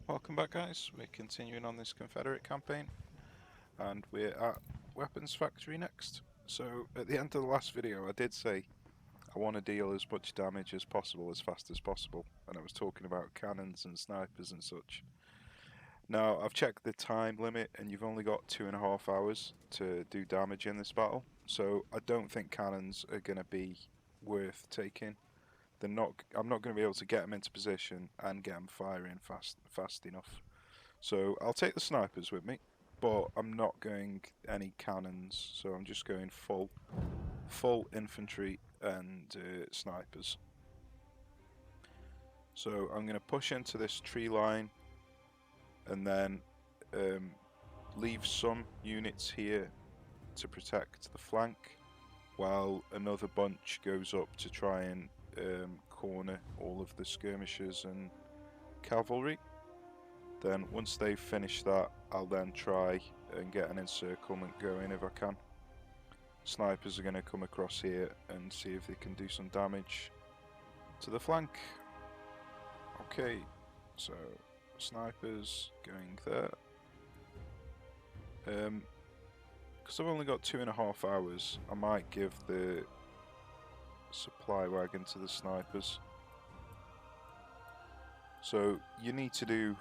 Welcome back, guys. We're continuing on this Confederate campaign, and we're at Weapons Factory next. So, at the end of the last video, I did say I want to deal as much damage as possible as fast as possible, and I was talking about cannons and snipers and such. Now, I've checked the time limit, and you've only got 2.5 hours to do damage in this battle, so I don't think cannons are going to be worth taking. I'm not going to be able to get them into position and get them firing fast enough. So I'll take the snipers with me, but I'm not going any cannons. So I'm just going full infantry and snipers. So I'm going to push into this tree line, and then leave some units here to protect the flank, while another bunch goes up to try and corner all of the skirmishers and cavalry. Then once they've finished that, I'll then try and get an encirclement going if I can. Snipers are going to come across here and see if they can do some damage to the flank. Okay, so snipers going there. Because I've only got 2.5 hours, I might give the supply wagon to the snipers. So you need to do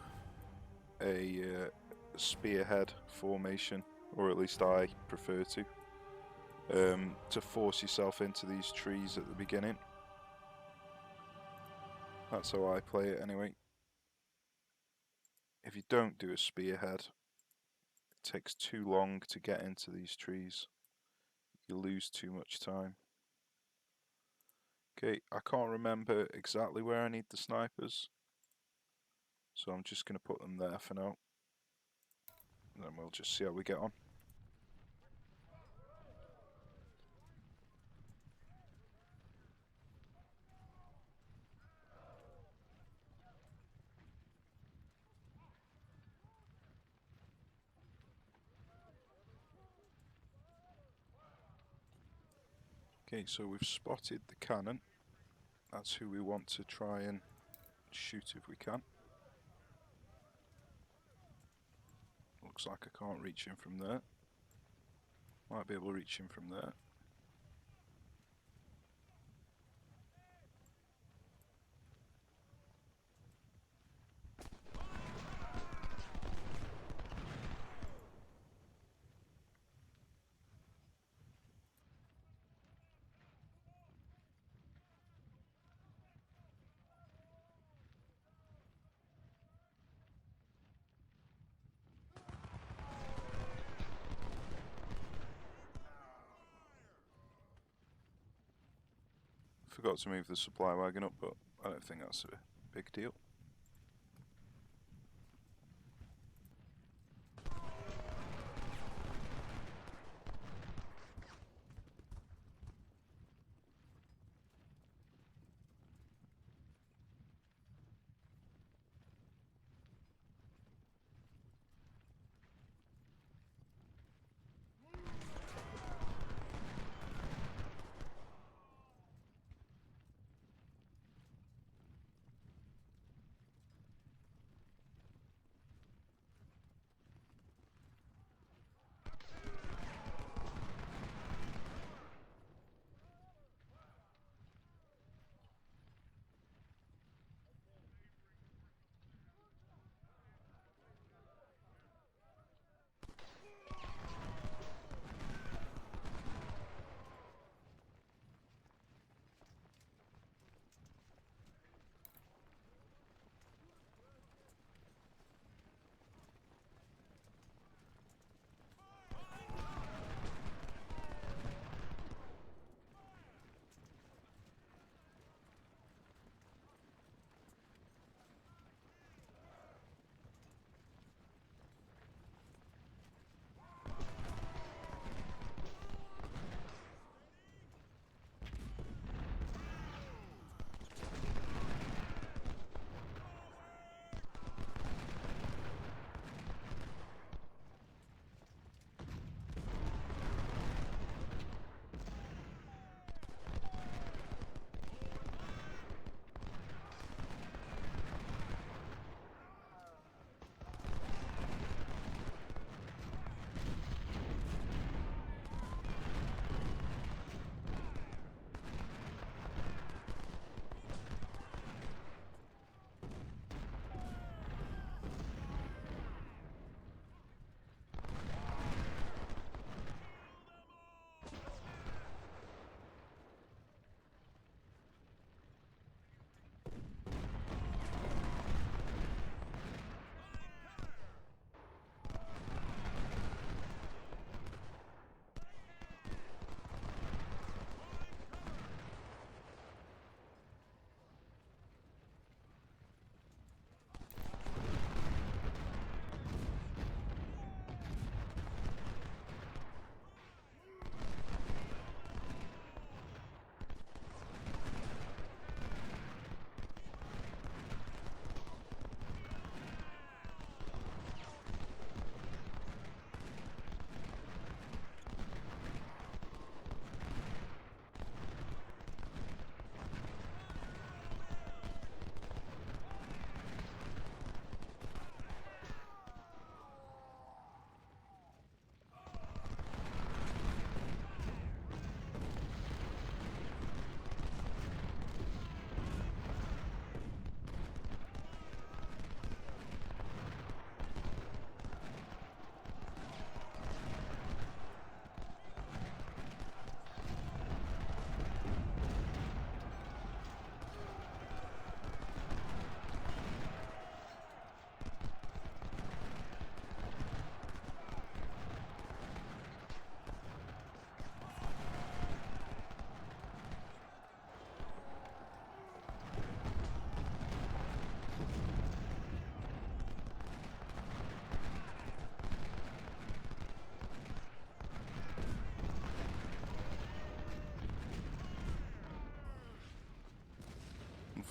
a spearhead formation, or at least I prefer to force yourself into these trees at the beginning. That's how I play it anyway. If you don't do a spearhead, it takes too long to get into these trees. You lose too much time. Okay, I can't remember exactly where I need the snipers, so I'm just going to put them there for now. And then we'll just see how we get on. Okay, so we've spotted the cannon. That's who we want to try and shoot if we can. Looks like I can't reach him from there. Might be able to reach him from there. Forgot to move the supply wagon up, but I don't think that's a big deal.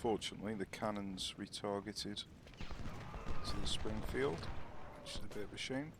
Unfortunately, the cannons retargeted to the Springfield, which is a bit of a shame.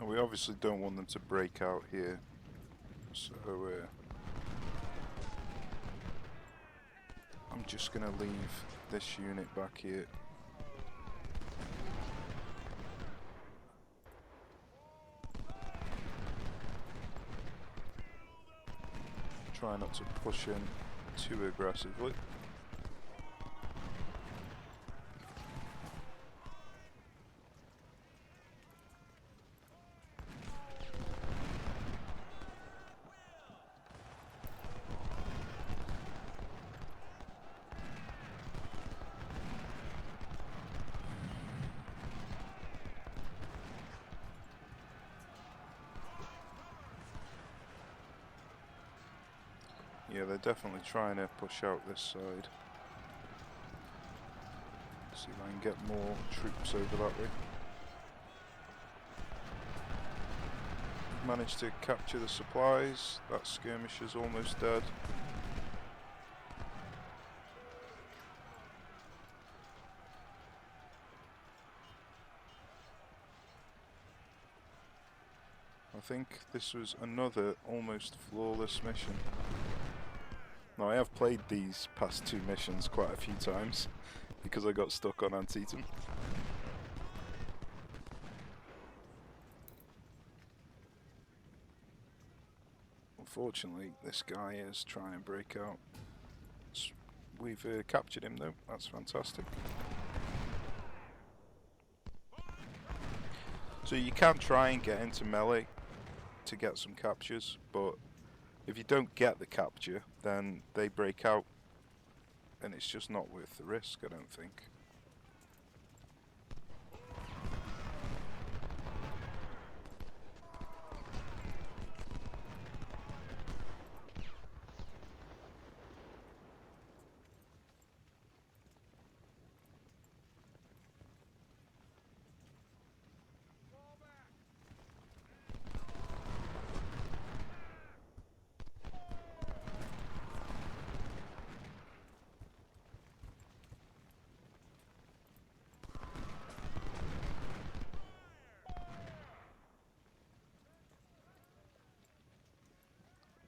Now we obviously don't want them to break out here, so I'm just going to leave this unit back here. Try not to push in too aggressively. Yeah, they're definitely trying to push out this side. See if I can get more troops over that way. Managed to capture the supplies. That skirmisher's almost dead. think this was another almost flawless mission. Now, I have played these past 2 missions quite a few times because I got stuck on Antietam. Unfortunately, this guy is trying to break out. We've captured him though, that's fantastic. So you can try and get into melee to get some captures, but if you don't get the capture, then they break out, and it's just not worth the risk, I don't think.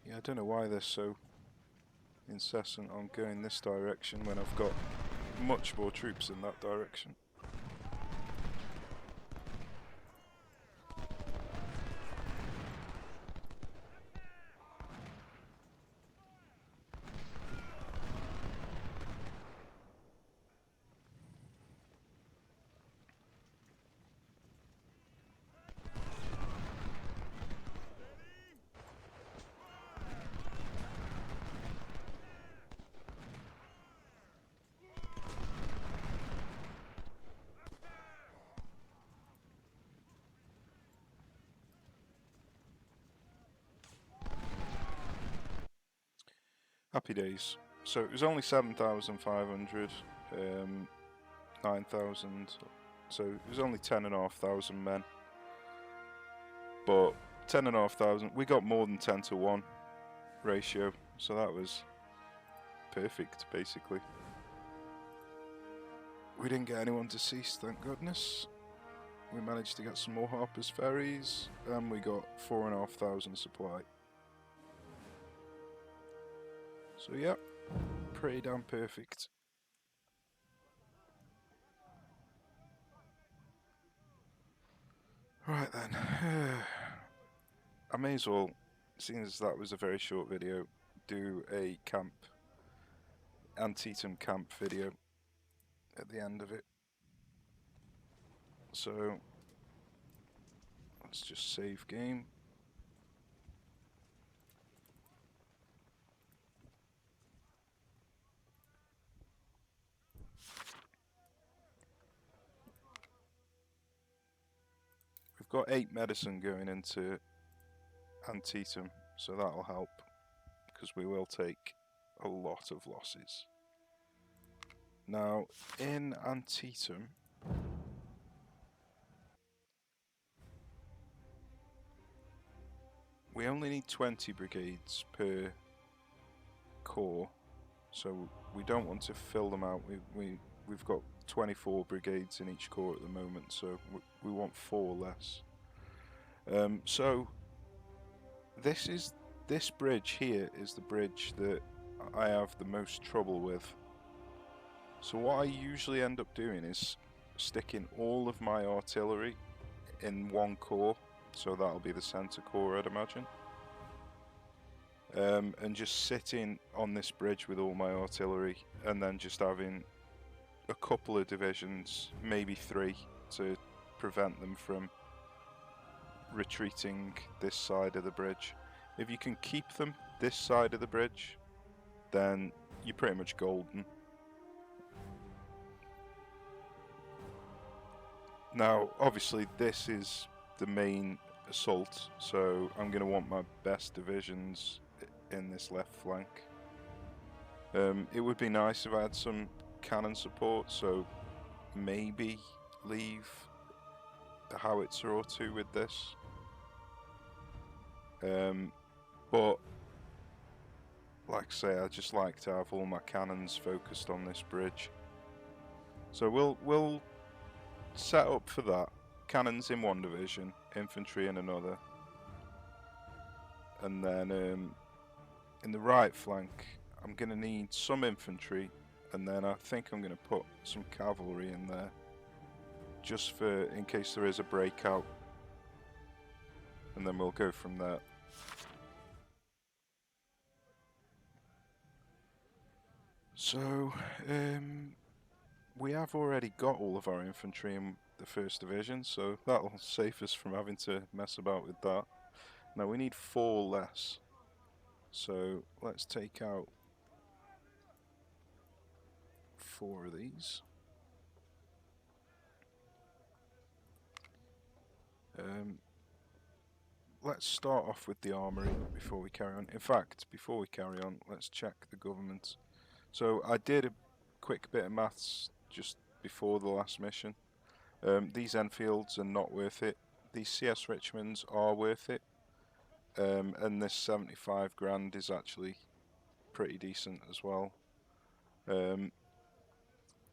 Yeah, I don't know why they're so incessant on going this direction when I've got much more troops in that direction. Happy days. So it was only 7,500, 9,000, so it was only 10,500 men. But 10,500, we got more than 10 to 1 ratio, so that was perfect, basically. We didn't get anyone deceased, thank goodness. We managed to get some more Harper's Ferries, and we got 4,500 supply. So yeah, pretty damn perfect. Right then, I may as well, seeing as that was a very short video, do a Antietam camp video at the end of it. So let's just save game. We've got 8 medicine going into Antietam, so that'll help, because we will take a lot of losses. Now, in Antietam, we only need 20 brigades per corps, so we don't want to fill them out. We've got 24 brigades in each corps at the moment, so we want 4 less. So this bridge here is the bridge that I have the most trouble with. So what I usually end up doing is sticking all of my artillery in one corps, so that'll be the center corps, I'd imagine. And just sitting on this bridge with all my artillery, and then just having a couple of divisions, maybe 3, to prevent them from retreating this side of the bridge. If you can keep them this side of the bridge, then you're pretty much golden. Now, obviously, this is the main assault, so I'm going to want my best divisions in this left flank. It would be nice if I had some cannon support, so maybe leave a howitzer or 2 with this. But like I say, I just like to have all my cannons focused on this bridge. So we'll set up for that. Cannons in one division, infantry in another, and then in the right flank I'm going to need some infantry, and then I think I'm going to put some cavalry in there just for in case there is a breakout, and then we'll go from there. So we have already got all of our infantry in the 1st Division, so that'll save us from having to mess about with that. Now we need 4 less, so let's take out 4 of these. Let's start off with the armory before we carry on. In fact, before we carry on, let's check the government. So I did a quick bit of maths just before the last mission. These Enfields are not worth it. These CS Richmonds are worth it. And this 75 grand is actually pretty decent as well.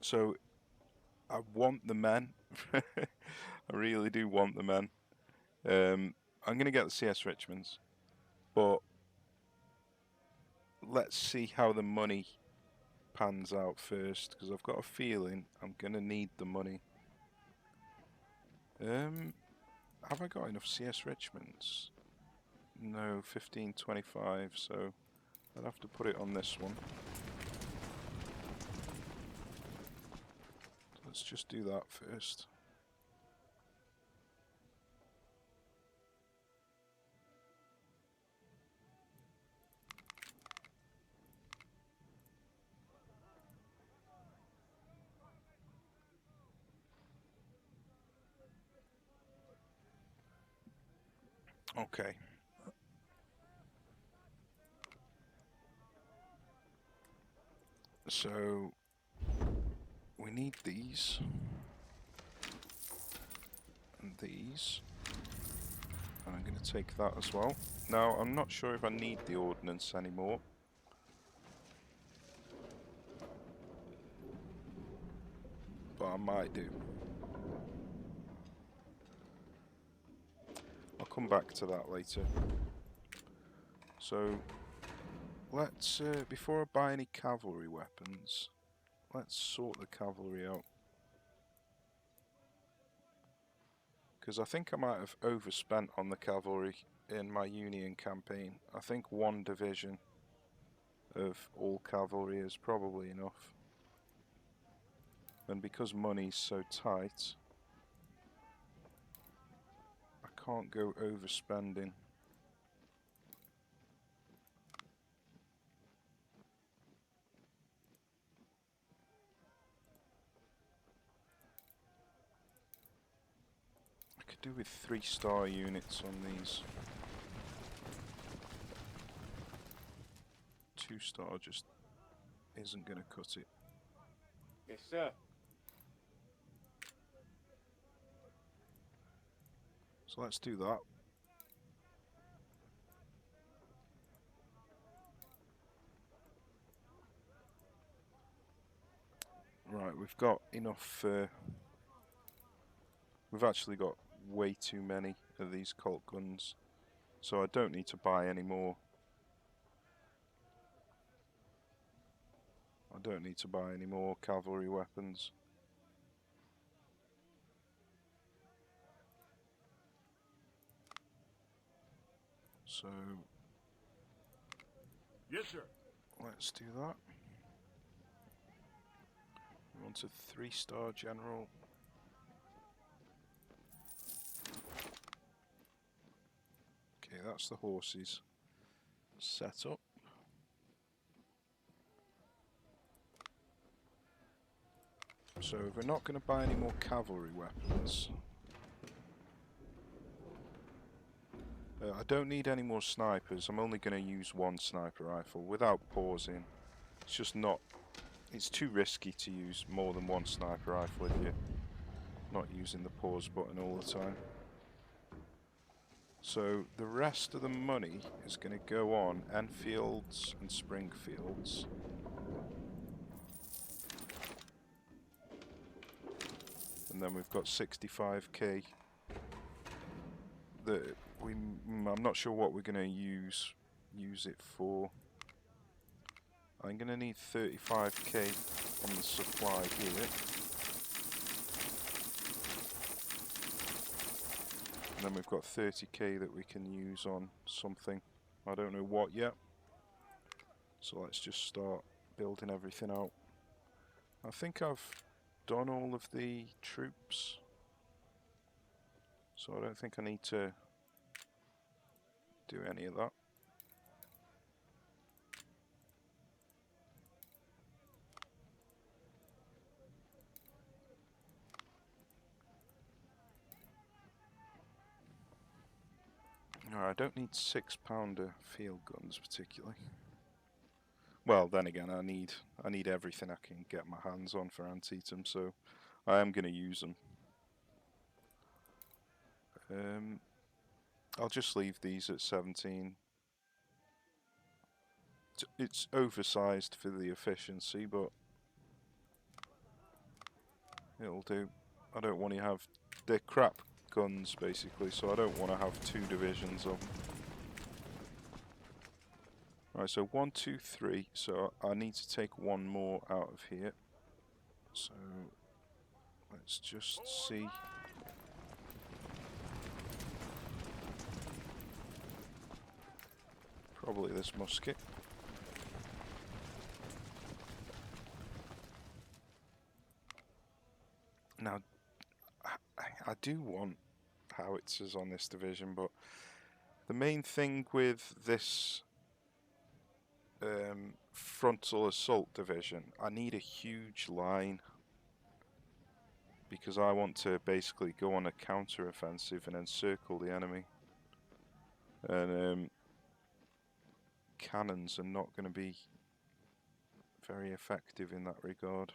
So I want the men. I really do want the men. I'm going to get the CS Richmonds, but let's see how the money pans out first, because I've got a feeling I'm going to need the money. Have I got enough CS Richmonds? No, 1525, so I'd have to put it on this one. Let's just do that first. Okay. So we need these and these, and I'm going to take that as well. Now I'm not sure if I need the ordnance anymore. But I might do. I'll come back to that later. So let's, before I buy any cavalry weapons, let's sort the cavalry out. Because I think I might have overspent on the cavalry in my Union campaign. I think 1 division of all cavalry is probably enough. And because money's so tight, I can't go overspending. I could do with 3-star units on these. 2-star just isn't going to cut it. Yes, sir. So let's do that. Right, we've got enough. We've actually got way too many of these Colt guns, so I don't need to buy any more. I don't need to buy any more cavalry weapons. So Yes, sir. let's do that. We want a 3-star general. Okay, that's the horses set up. So if we're not going to buy any more cavalry weapons, I don't need any more snipers. I'm only going to use 1 sniper rifle without pausing. It's just not, it's too risky to use more than 1 sniper rifle if you're not using the pause button all the time. So the rest of the money is going to go on Enfields and Springfields. And then we've got 65k that I'm not sure what we're going to use it for. I'm going to need 35k on the supply here. And then we've got 30k that we can use on something. I don't know what yet. So let's just start building everything out. I think I've done all of the troops. So I don't think I need to do any of that. No, I don't need 6-pounder field guns particularly. Well, then again, I need everything I can get my hands on for Antietam, so I am going to use them. I'll just leave these at 17. It's oversized for the efficiency, but it'll do. I don't want to have... They're crap guns, basically, so I don't want to have 2 divisions of them. Right, so 1, 2, 3. So I need to take 1 more out of here. So let's just see. Probably this musket. Now, I do want howitzers on this division, but the main thing with this frontal assault division, I need a huge line because I want to basically go on a counter-offensive and encircle the enemy. And cannons are not going to be very effective in that regard.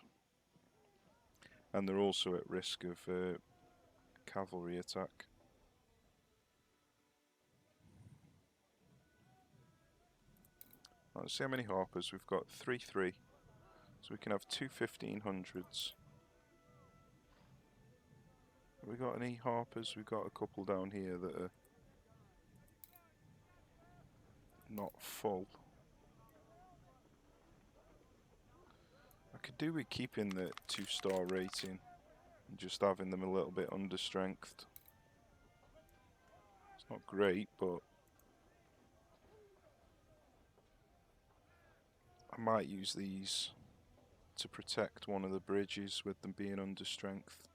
And they're also at risk of cavalry attack. Let's see how many Harpers. We've got 3, 3. So we can have 2 1500s. Have we got any Harpers? We've got a couple down here that are not full. I could do with keeping the 2-star rating and just having them a little bit under-strengthed. It's not great, but I might use these to protect one of the bridges with them being under-strength.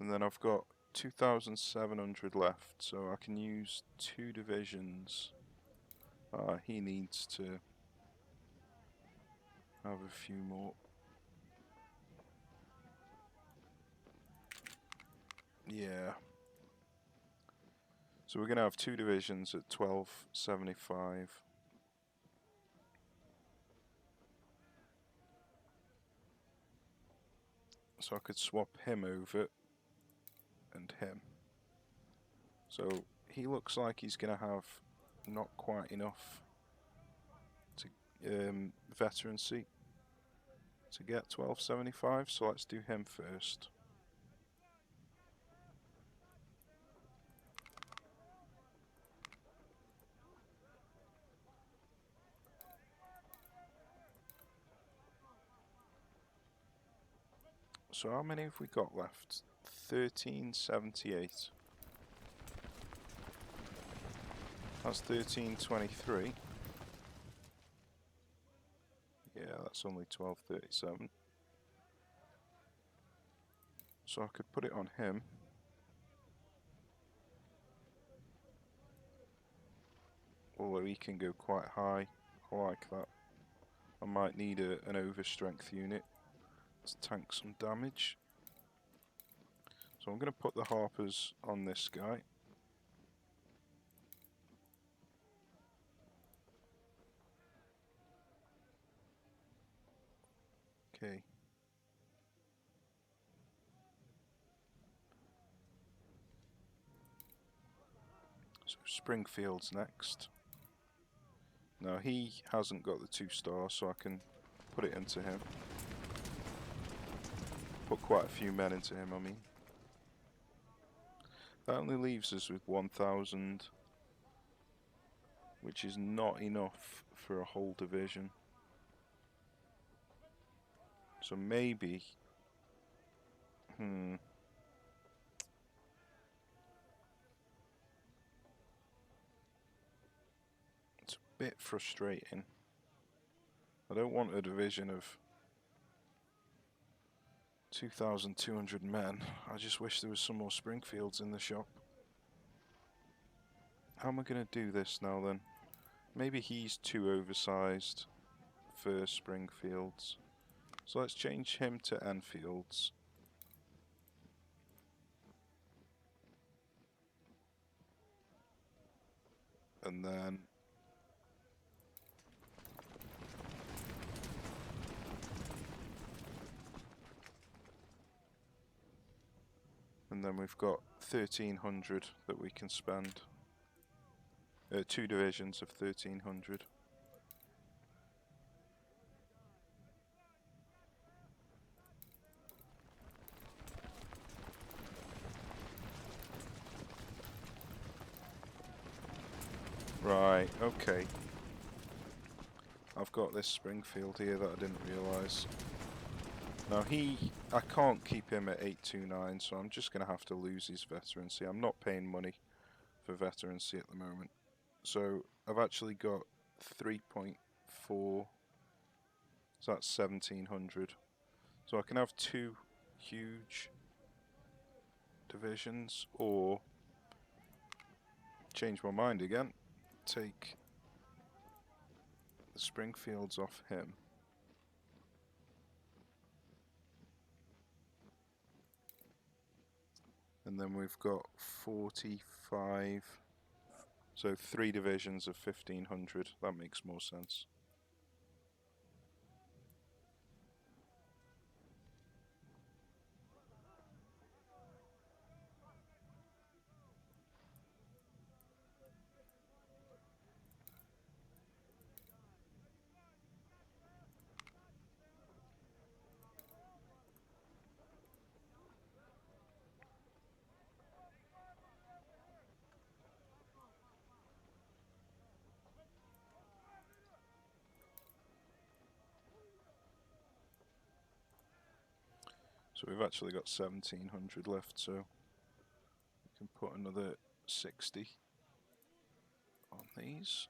And then I've got 2,700 left, so I can use 2 divisions. He needs to have a few more. Yeah. So we're going to have 2 divisions at 1275. So I could swap him over and him. So he looks like he's going to have not quite enough to veterancy to get 1275, so let's do him first. So how many have we got left? 1378. That's 1323. Yeah, that's only 1237. So I could put it on him. Although he can go quite high. I like that. I might need an overstrength unit to tank some damage. So I'm going to put the Harpers on this guy. Okay. So Springfield's next. Now he hasn't got the 2-star, so I can put it into him. Put quite a few men into him, I mean. That only leaves us with 1,000, which is not enough for a whole division. So maybe, it's a bit frustrating. I don't want a division of 2,200 men. I just wish there was some more Springfields in the shop. How am I going to do this now then? Maybe he's too oversized for Springfields. So let's change him to Enfields. And then we've got 1,300 that we can spend. 2 divisions of 1,300. Right, okay. I've got this Springfield here that I didn't realise. Now I can't keep him at 829, so I'm just going to have to lose his veterancy. I'm not paying money for veterancy at the moment. So I've actually got 3.4, so that's 1,700. So I can have 2 huge divisions, or change my mind again, take the Springfields off him. And then we've got 45, so 3 divisions of 1,500, that makes more sense. So we've actually got 1,700 left, so we can put another 60 on these.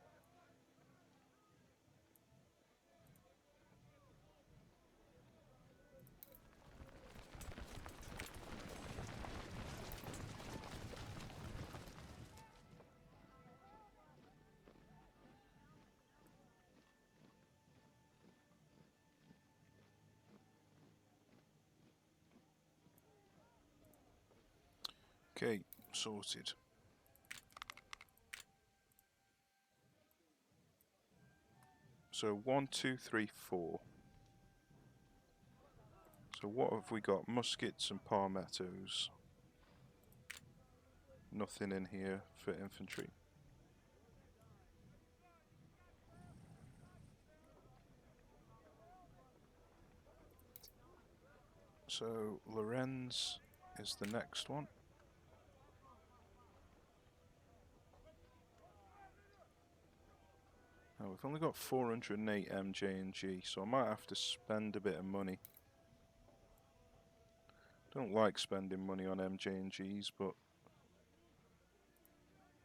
Okay, sorted. So 1, 2, 3, 4. So what have we got? Muskets and palmettos. Nothing in here for infantry. So Lorenz is the next one. Now we've only got 408 MJ&G, so I might have to spend a bit of money. Don't like spending money on MJ&Gs, but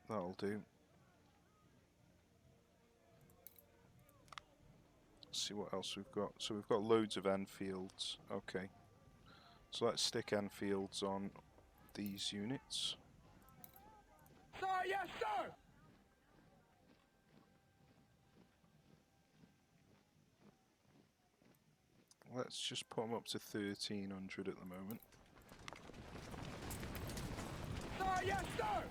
that'll do. Let's see what else we've got. So we've got loads of Enfields. Okay. So let's stick Enfields on these units. Sir, yes, sir! Let's just put them up to 1,300 at the moment. Sir, yes, sir!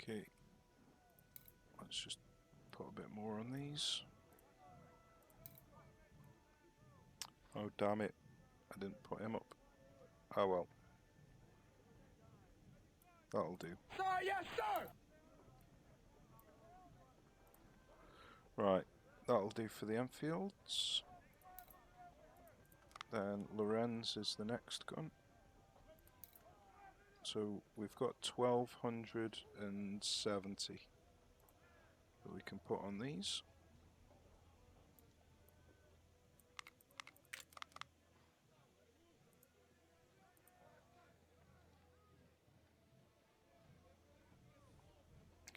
Okay, let's just put a bit more on these. Oh damn it, I didn't put him up. Oh well. That'll do. Sir, yes, sir! Right, that'll do for the Enfields. Then Lorenz is the next gun. So we've got 1270 that we can put on these.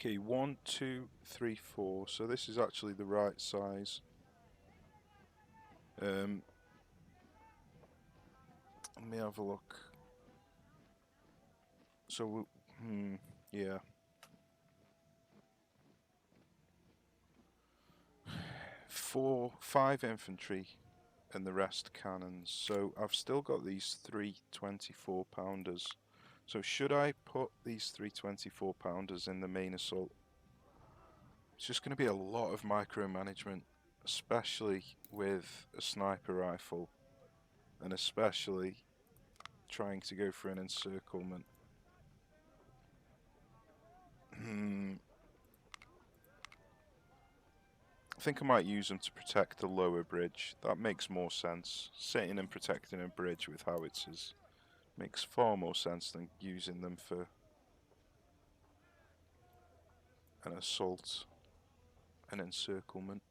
Okay, 1, 2, 3, 4. So this is actually the right size. Let me have a look. So, yeah. 5 infantry and the rest cannons. So I've still got these 3 24-pounders. So should I put these 3 24-pounders in the main assault? It's just going to be a lot of micromanagement, especially with a sniper rifle, and especially trying to go for an encirclement. I think I might use them to protect the lower bridge. That makes more sense. Sitting and protecting a bridge with howitzers makes far more sense than using them for an assault, an encirclement.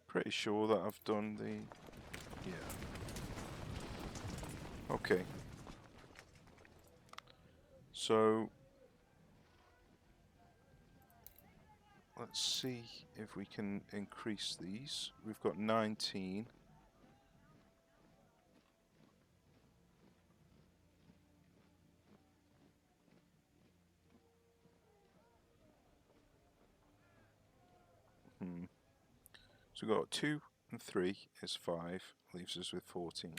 Pretty sure that I've done the... yeah. Okay. So... let's see if we can increase these. We've got 19. So we've got 2 and 3 is 5, leaves us with 14.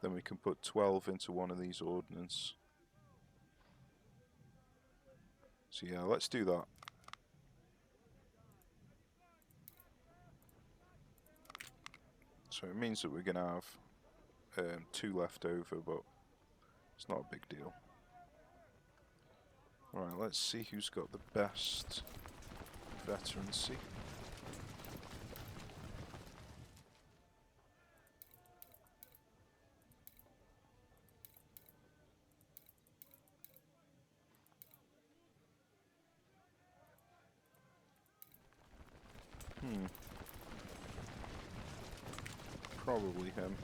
Then we can put 12 into one of these ordnance. So yeah, let's do that. So it means that we're going to have 2 left over, but it's not a big deal. Alright, let's see who's got the best veterancy. Probably him.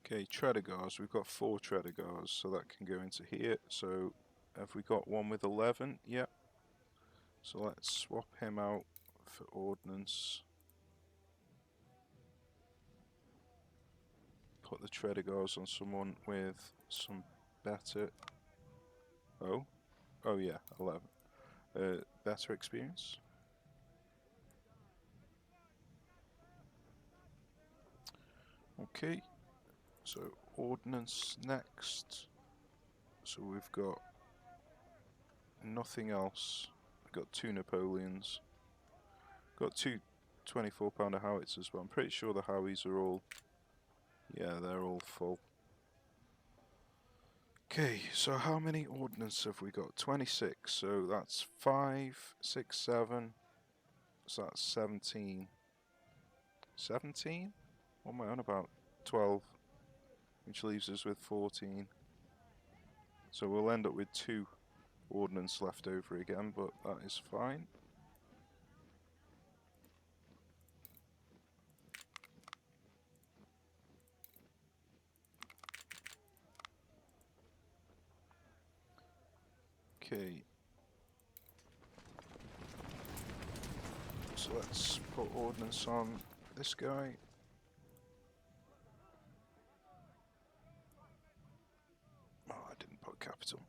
Okay, Tredigars. We've got 4 Tredigars, so that can go into here. So, have we got one with 11? Yep. So let's swap him out for ordnance. Put the Tredigars on someone with some better... oh yeah, 11. Better experience. Okay, so ordnance next. So we've got nothing else. We've got 2 Napoleons. Got 2 24-pounder howitzers, but I'm pretty sure the howies are all... yeah, they're all full. Okay, so how many ordnance have we got? 26, so that's 5, 6, 7, so that's 17. 17? What am I on about? 12, which leaves us with 14. So we'll end up with 2 ordnance left over again, but that is fine. Okay. So let's put ordnance on this guy. Oh, I didn't put capital.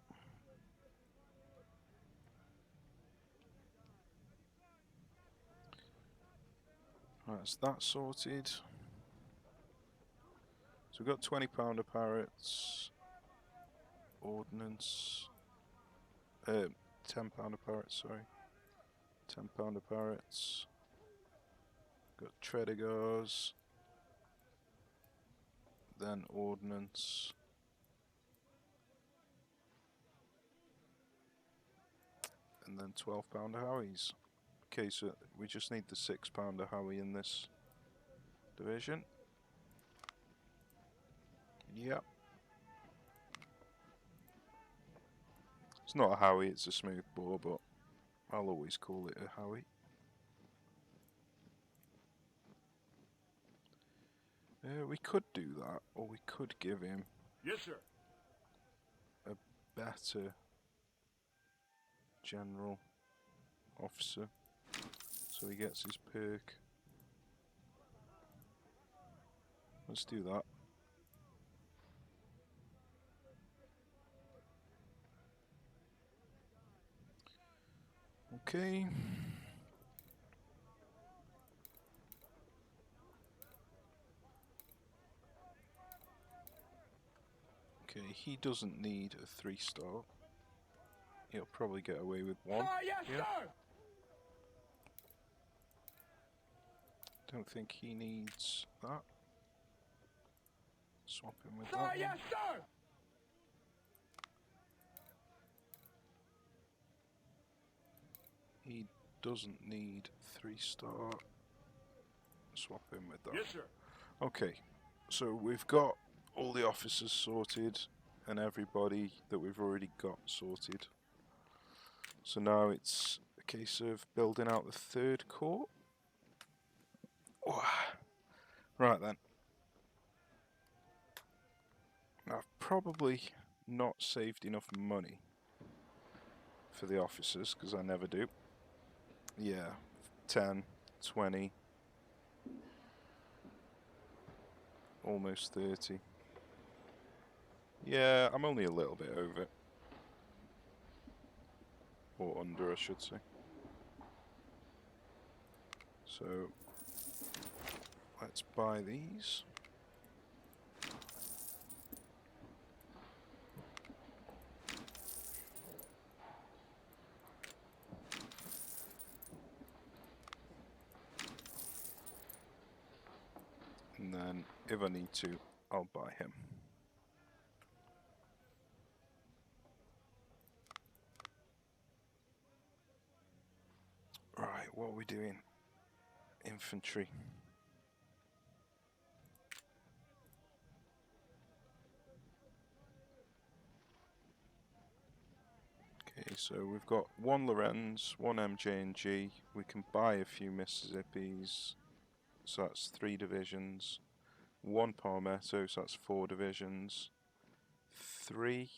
That's that sorted. So we've got 20-pounder parrots, ordnance, 10-pounder parrots, sorry. 10-pounder parrots. Got Tredigars, then ordnance. And then 12-pounder Howies. Okay, so we just need the 6-pounder Howie in this division. Yep. It's not a Howie, it's a smooth bore, but I'll always call it a Howie. We could do that, or we could give him Yes, sir. a better general officer, so he gets his perk. Let's do that. Okay. Okay, he doesn't need a 3-star. He'll probably get away with 1. Sir, yes, Yeah. sir. Don't think he needs that. Swap him with Sir, that yes, one. sir. He doesn't need 3-star. Swap him with that. Yes, sir. Okay, so we've got all the officers sorted and everybody that we've already got sorted. So now it's a case of building out the 3rd corps. Oh. Right then. I've probably not saved enough money for the officers, because I never do. Yeah, 10, 20, almost 30. Yeah, I'm only a little bit over. Or under, I should say. So, let's buy these. And then, if I need to, I'll buy him. Right, what are we doing? Infantry. Okay, so we've got 1 Lorenz, 1 MJ&G. We can buy a few Mississippis, so that's 3 divisions. 1 Palmetto, so that's 4 divisions. 3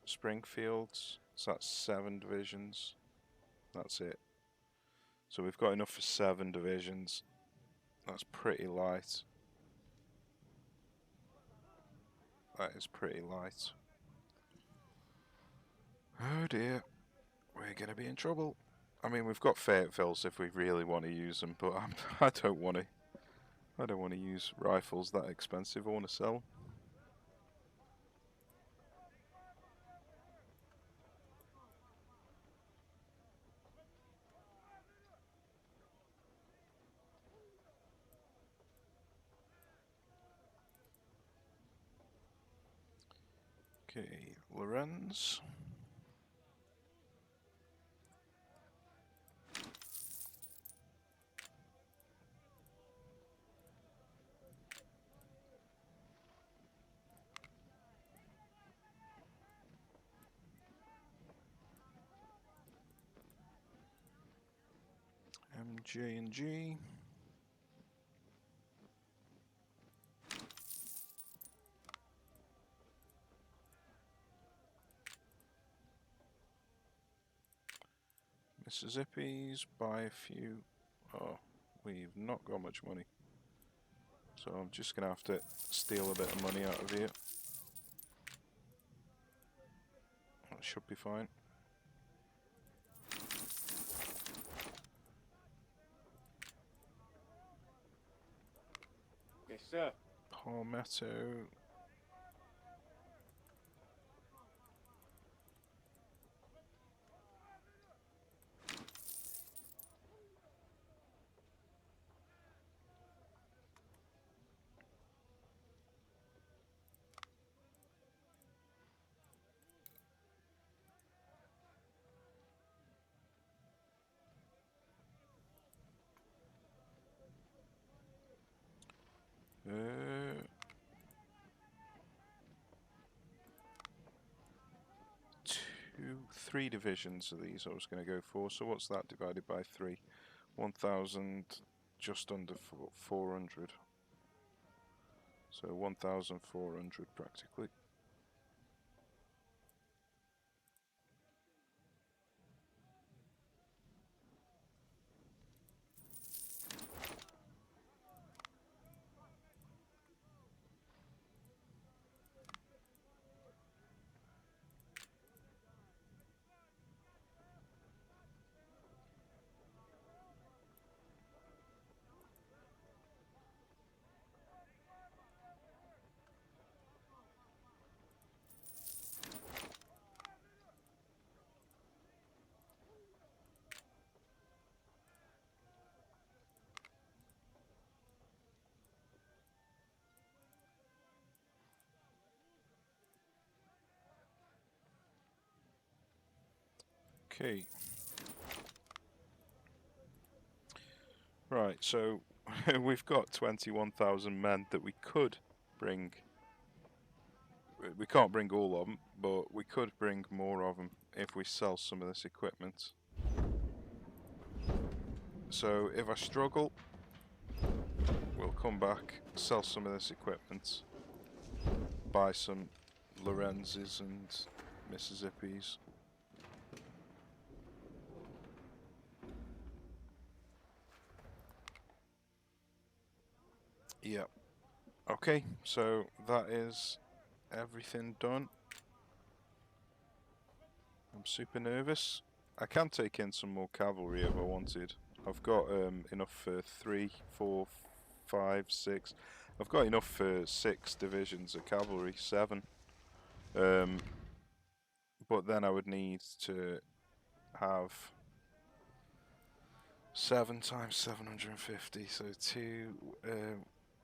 Springfields, so that's 7 divisions. That's it. So we've got enough for 7 divisions. That's pretty light. That is pretty light. Oh dear. We're going to be in trouble. I mean, we've got Fayetteville's if we really want to use them, but I don't want to. I don't want to use rifles that expensive. I want to sell. Okay, Lorenz. MJ&G. Mississippi's, buy a few. Oh, we've not got much money. So I'm just going to have to steal a bit of money out of here. That should be fine. Yes, sir. Palmetto. Three divisions of these I was going to go for. So what's that divided by 3? 1,000, just under 400. So 1,400 practically. Okay. Right, so we've got 21,000 men that we could bring. We can't bring all of them, but we could bring more of them if we sell some of this equipment. So if I struggle, we'll come back, sell some of this equipment, buy some Lorenzes and Mississippis. Yep. Okay, so that is everything done. I'm super nervous. I can take in some more cavalry if I wanted. I've got enough for 3, 4, 5, 6. I've got enough for 6 divisions of cavalry, 7. But then I would need to have 7 times 750, so 2,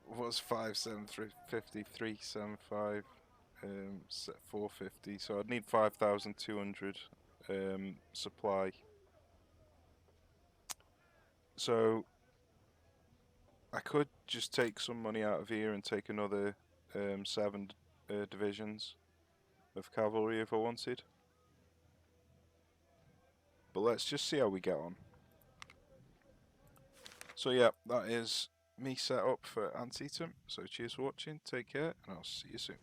what's 5, 7, 350, 375, 450, so I'd need 5,200 supply. So I could just take some money out of here and take another 7 divisions of cavalry if I wanted. But let's just see how we get on. So yeah, that is me set up for Antietam. So cheers for watching, take care, and I'll see you soon.